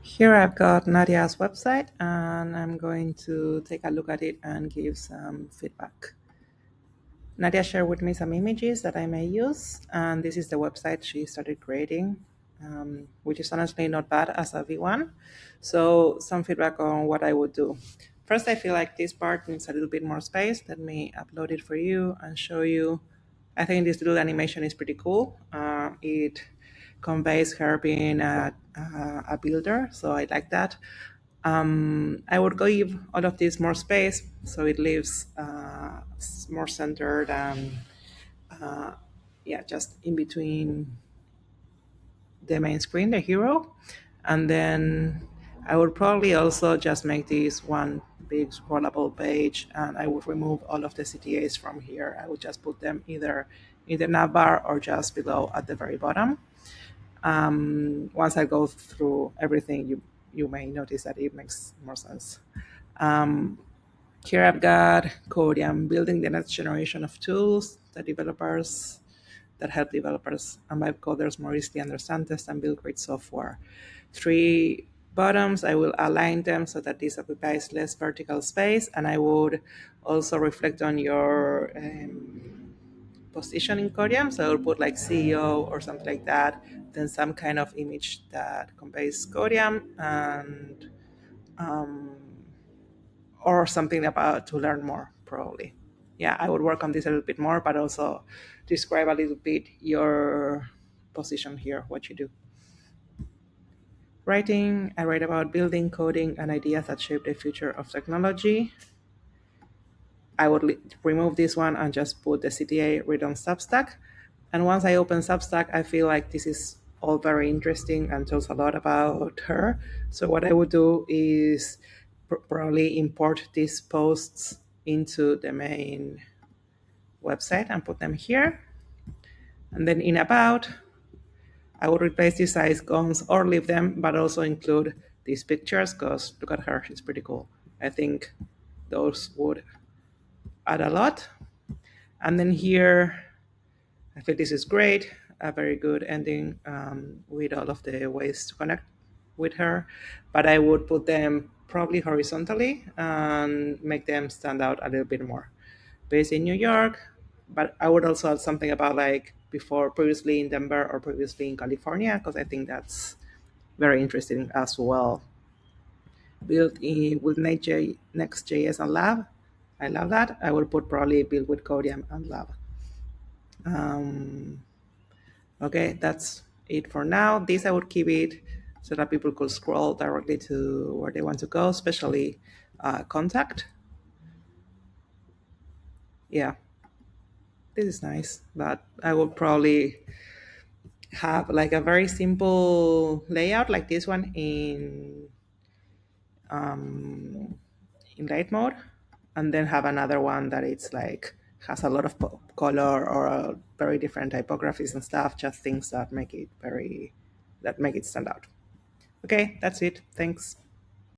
Here I've got Nadia's website and I'm going to take a look at it and give some feedback. Nadia shared with me some images that I may use, and this is the website she started creating, which is honestly not bad as a V1. So some feedback on what I would do. First, I feel like this part needs a little bit more space. Let me upload it for you and show you. I think this little animation is pretty cool. It conveys her being a builder, so I like that. I would give all of this more space so it leaves more centered and yeah, just in between the main screen, the hero. And then I would probably also just make this one big scrollable page, and I would remove all of the CTAs from here. I would just put them either in the navbar or just below at the very bottom. Once I go through everything, you may notice that it makes more sense. Here I've got CodeYam, building the next generation of tools that help developers and vibe coders more easily understand, test, and build great software. 3 bottoms, I will align them so that this occupies less vertical space, and I would also reflect on your position in CodeYam. So I'll put like CEO or something like that, then some kind of image that conveys CodeYam, and or something about to learn more, probably. Yeah, I would work on this a little bit more, but also describe a little bit your position here, what you do. Writing, I write about building, coding, and ideas that shape the future of technology. I would remove this one and just put the CTA read on Substack. And once I open Substack, I feel like this is all very interesting and tells a lot about her. So what I would do is probably import these posts into the main website and put them here. And then in about, I would replace these icons or leave them, but also include these pictures because look at her, she's pretty cool. I think those would add a lot. And then here, I feel this is great, a very good ending with all of the ways to connect with her, but I would put them probably horizontally and make them stand out a little bit more. Based in New York, but I would also add something about like previously in Denver or previously in California, because I think that's very interesting as well. Built in with Next.js and Lab. I love that. I will put probably built with CodeYam and Lab. Okay, that's it for now. This I would keep it so that people could scroll directly to where they want to go, especially contact. Yeah, this is nice, but I would probably have like a very simple layout like this one in light mode, and then have another one that it's like has a lot of color or very different typographies and stuff, just things that make it stand out. Okay, that's it. Thanks.